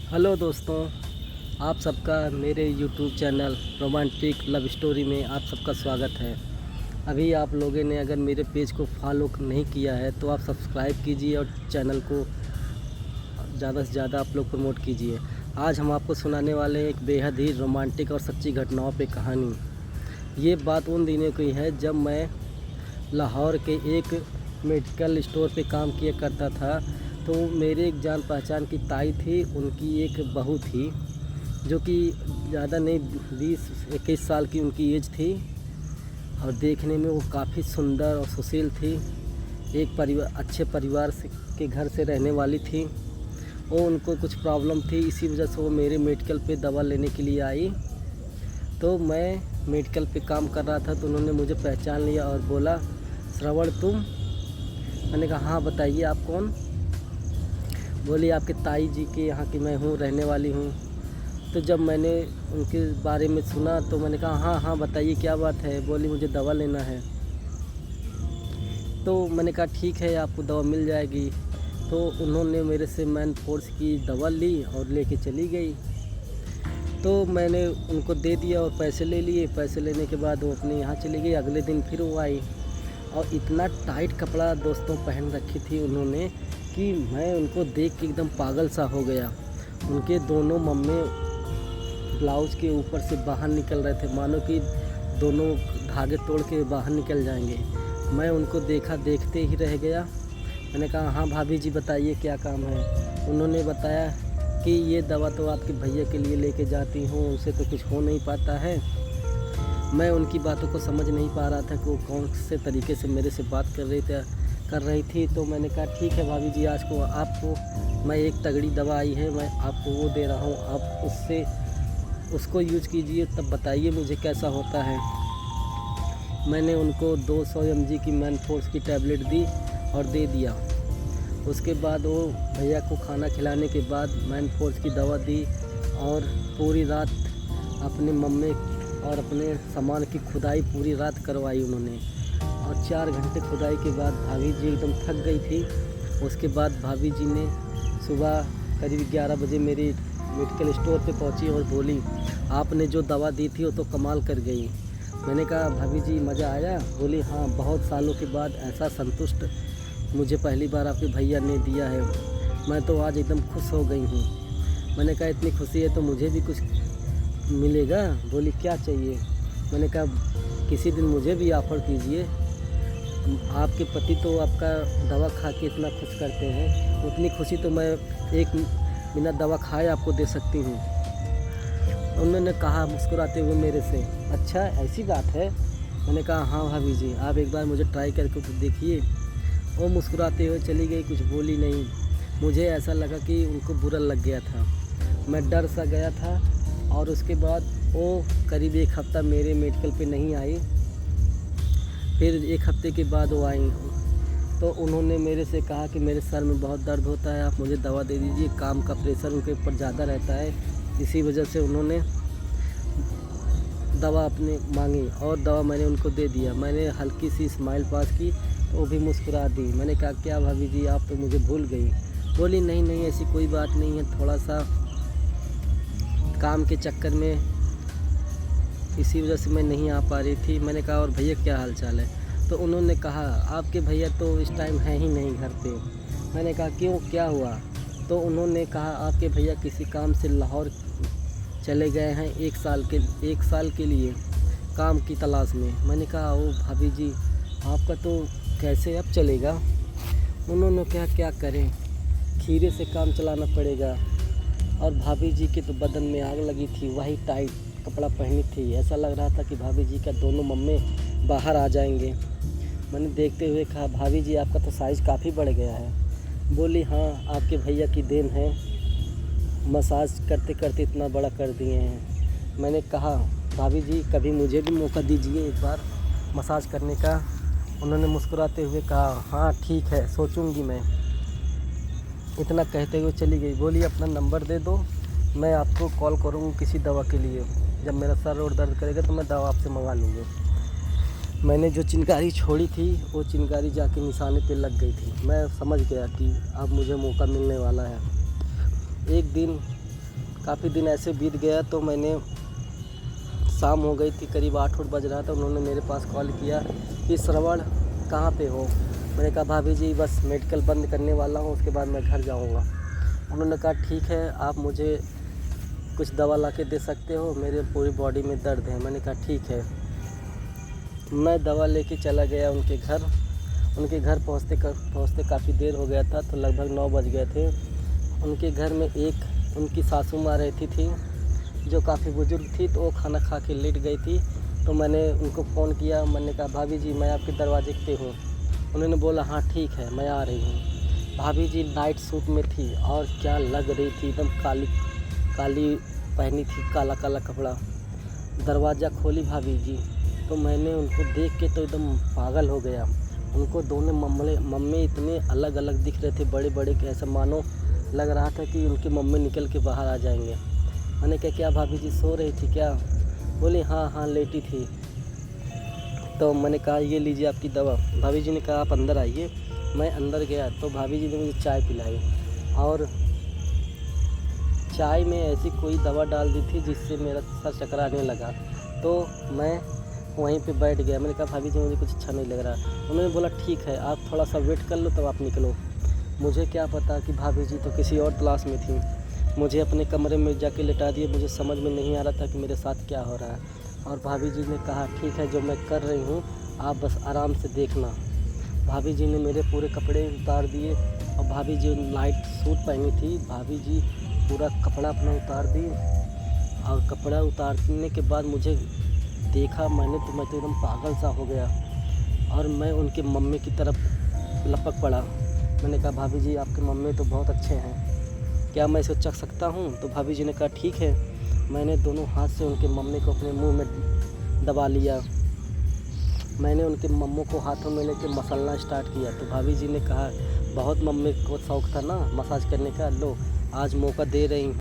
Hello दोस्तों, आप सबका मेरे YouTube channel romantic love story में आप सबका स्वागत है। अभी आप लोगों ने अगर मेरे पेज को फॉलो नहीं किया है तो आप सब्सक्राइब कीजिए और चैनल को ज़्यादा से ज़्यादा आप लोग प्रमोट कीजिए। आज हम आपको सुनाने वाले हैं एक बेहद ही रोमांटिक और सच्ची घटनाओं पे कहानी। ये बात उन दिनों की है जब मैं लाहौर के एक मेडिकल स्टोर पे काम किया करता था। तो मेरे एक जान पहचान की ताई थी, उनकी एक बहू थी जो कि ज़्यादा नहीं 20-21 साल की उनकी एज थी और देखने में वो काफ़ी सुंदर और सुशील थी। एक अच्छे परिवार से के घर से रहने वाली थी। वो उनको कुछ प्रॉब्लम थी, इसी वजह से वो मेरे मेडिकल पे दवा लेने के लिए आई। तो मैं मेडिकल पे काम कर रहा था तो उन्होंने मुझे पहचान लिया और बोला, श्रवण तुम? मैंने कहा हाँ बताइए आप कौन? बोली आपके ताई जी के यहाँ की मैं हूँ, रहने वाली हूँ। तो जब मैंने उनके बारे में सुना तो मैंने कहा हाँ हाँ बताइए क्या बात है। बोली मुझे दवा लेना है। तो मैंने कहा ठीक है आपको दवा मिल जाएगी। तो उन्होंने मेरे से मैन फोर्स की दवा ली और लेके चली गई। तो मैंने उनको दे दिया और पैसे ले लिए। पैसे लेने के बाद वो अपने यहाँ चली गई। अगले दिन फिर वो आई और इतना टाइट कपड़ा दोस्तों पहन रखी थी उन्होंने कि मैं उनको देख के एकदम पागल सा हो गया। उनके दोनों मम्मे ब्लाउज़ के ऊपर से बाहर निकल रहे थे, मानो कि दोनों धागे तोड़ के बाहर निकल जाएंगे। मैं उनको देखा, देखते ही रह गया। मैंने कहा हाँ भाभी जी बताइए क्या काम है। उन्होंने बताया कि ये दवा तो आपके भैया के लिए लेके जाती हूँ, उनसे तो कुछ हो नहीं पाता है। मैं उनकी बातों को समझ नहीं पा रहा था कि वो कौन से तरीके से मेरे से बात कर रही थी। तो मैंने कहा ठीक है भाभी जी, आज को आपको मैं एक तगड़ी दवा आई है, मैं आपको वो दे रहा हूँ, आप उसको यूज कीजिए, तब बताइए मुझे कैसा होता है। मैंने उनको 200 mg की मैन फोर्स की टैबलेट दी और दे दिया। उसके बाद वो भैया को खाना खिलाने के बाद मैन फोर्स की दवा दी और पूरी रात अपने मम्मी और अपने सामान की खुदाई पूरी रात करवाई उन्होंने। और 4 घंटे खुदाई के बाद भाभी जी एकदम थक गई थी। उसके बाद भाभी जी ने सुबह करीब 11 बजे मेरी मेडिकल स्टोर पे पहुंची और बोली आपने जो दवा दी थी वो तो कमाल कर गई। मैंने कहा भाभी जी मज़ा आया? बोली हाँ, बहुत सालों के बाद ऐसा संतुष्ट मुझे पहली बार आपके भैया ने दिया है, मैं तो आज एकदम खुश हो गई हूँ। मैंने कहा इतनी खुशी है तो मुझे भी कुछ मिलेगा? बोली क्या चाहिए? मैंने कहा किसी दिन मुझे भी ऑफ़र कीजिए, आपके पति तो आपका दवा खा के इतना खुश करते हैं, उतनी खुशी तो मैं एक बिना दवा खाए आपको दे सकती हूँ। उन्होंने कहा मुस्कुराते हुए मेरे से, अच्छा ऐसी बात है? मैंने कहा हाँ भाभी जी, आप एक बार मुझे ट्राई करके तो देखिए। वो मुस्कुराते हुए चली गई, कुछ बोली नहीं। मुझे ऐसा लगा कि उनको बुरा लग गया था, मैं डर सा गया था। और उसके बाद वो करीब 1 हफ़्ता मेरे मेडिकल पे नहीं आई। फिर 1 हफ़्ते के बाद वो आई तो उन्होंने मेरे से कहा कि मेरे सर में बहुत दर्द होता है, आप मुझे दवा दे दीजिए। काम का प्रेशर उनके ऊपर ज़्यादा रहता है, इसी वजह से उन्होंने दवा अपने मांगी और दवा मैंने उनको दे दिया। मैंने हल्की सी स्माइल पास की तो वो भी मुस्कुरा दी। मैंने कहा क्या भाभी जी आप तो मुझे भूल गई? बोली नहीं नहीं ऐसी कोई बात नहीं है, थोड़ा सा काम के चक्कर में इसी वजह से मैं नहीं आ पा रही थी। मैंने कहा और भैया क्या हाल चाल है? तो उन्होंने कहा आपके भैया तो इस टाइम हैं ही नहीं घर पे। मैंने कहा क्यों, क्या हुआ? तो उन्होंने कहा आपके भैया किसी काम से लाहौर चले गए हैं 1 साल के लिए काम की तलाश में। मैंने कहा ओ भाभी जी आपका तो कैसे अब चलेगा? उन्होंने कहा क्या करें, खीरे से काम चलाना पड़ेगा। और भाभी जी के तो बदन में आग लगी थी, वही टाइट कपड़ा पहनी थी, ऐसा लग रहा था कि भाभी जी का दोनों मम्मे बाहर आ जाएंगे। मैंने देखते हुए कहा भाभी जी आपका तो साइज़ काफ़ी बढ़ गया है। बोली हाँ आपके भैया की देन है, मसाज करते करते इतना बड़ा कर दिए हैं। मैंने कहा भाभी जी कभी मुझे भी मौका दीजिए एक बार मसाज करने का। उन्होंने मुस्कुराते हुए कहा हाँ ठीक है सोचूंगी मैं। इतना कहते हुए चली गई। बोली अपना नंबर दे दो, मैं आपको कॉल करूँगी किसी दवा के लिए, जब मेरा सर और दर्द करेगा तो मैं दवा आपसे मंगा लूँगी। मैंने जो चिनगारी छोड़ी थी वो चिनगारी जाके निशाने पे लग गई थी। मैं समझ गया कि अब मुझे मौका मिलने वाला है। एक दिन काफ़ी दिन ऐसे बीत गया तो मैंने शाम हो गई थी, करीब 8 बज रहा था। उन्होंने मेरे पास कॉल किया कि श्रवण कहाँ पे हो। मैंने कहा भाभी जी बस मेडिकल बंद करने वाला हूँ, उसके बाद मैं घर जाऊँगा। उन्होंने कहा ठीक है, आप मुझे कुछ दवा ला के दे सकते हो, मेरे पूरी बॉडी में दर्द है। मैंने कहा ठीक है। मैं दवा लेके चला गया उनके घर। उनके घर पहुँचते काफ़ी देर हो गया था, तो लगभग 9 बज गए थे। उनके घर में एक उनकी सासू माँ रहती थी जो काफ़ी बुज़ुर्ग थी, तो वो खाना खा के लेट गई थी। तो मैंने उनको फ़ोन किया, मैंने कहा भाभी जी मैं आपके दरवाजे पे हूँ। उन्होंने बोला हाँ ठीक है मैं आ रही हूँ। भाभी जी नाइट सूट में थी और क्या लग रही थी, एकदम काली काली पहनी थी, काला काला कपड़ा। दरवाज़ा खोली भाभी जी, तो मैंने उनको देख के तो एकदम पागल हो गया। उनको दोनों मम्मी इतने अलग अलग दिख रहे थे, बड़े बड़े, कि ऐसा मानो लग रहा था कि उनकी मम्मी निकल के बाहर आ जाएंगे। मैंने कहा क्या भाभी जी सो रही थी क्या? बोली हाँ हाँ लेटी थी। तो मैंने कहा ये लीजिए आपकी दवा। भाभी जी ने कहा आप अंदर आइए। मैं अंदर गया तो भाभी जी ने मुझे चाय पिलाई और चाय में ऐसी कोई दवा डाल दी थी जिससे मेरा सर चकराने लगा। तो मैं वहीं पे बैठ गया। मैंने कहा भाभी जी मुझे कुछ अच्छा नहीं लग रहा। उन्होंने बोला ठीक है आप थोड़ा सा वेट कर लो तब आप निकलो। मुझे क्या पता कि भाभी जी तो किसी और तलाश में थी। मुझे अपने कमरे में जाके लिटा दिए। मुझे समझ में नहीं आ रहा था कि मेरे साथ क्या हो रहा है। और भाभी जी ने कहा ठीक है जो मैं कर रही हूँ आप बस आराम से देखना। भाभी जी ने मेरे पूरे कपड़े उतार दिए और भाभी जी नाइट सूट पहनी थी, भाभी जी पूरा कपड़ा अपना उतार दी। और कपड़ा उतारने के बाद मुझे देखा मैंने तो मैं तो एकदम पागल सा हो गया और मैं उनके मम्मी की तरफ लपक पड़ा। मैंने कहा भाभी जी आपके मम्मी तो बहुत अच्छे हैं, क्या मैं इसे चख सकता हूँ? तो भाभी जी ने कहा ठीक है। मैंने दोनों हाथ से उनके मम्मी को अपने मुंह में दबा लिया। मैंने उनके मम्मू को हाथों में लेके मसलना स्टार्ट किया। तो भाभी जी ने कहा बहुत मम्मी को शौक़ था ना मसाज करने का, लो आज मौका दे रही हूँ।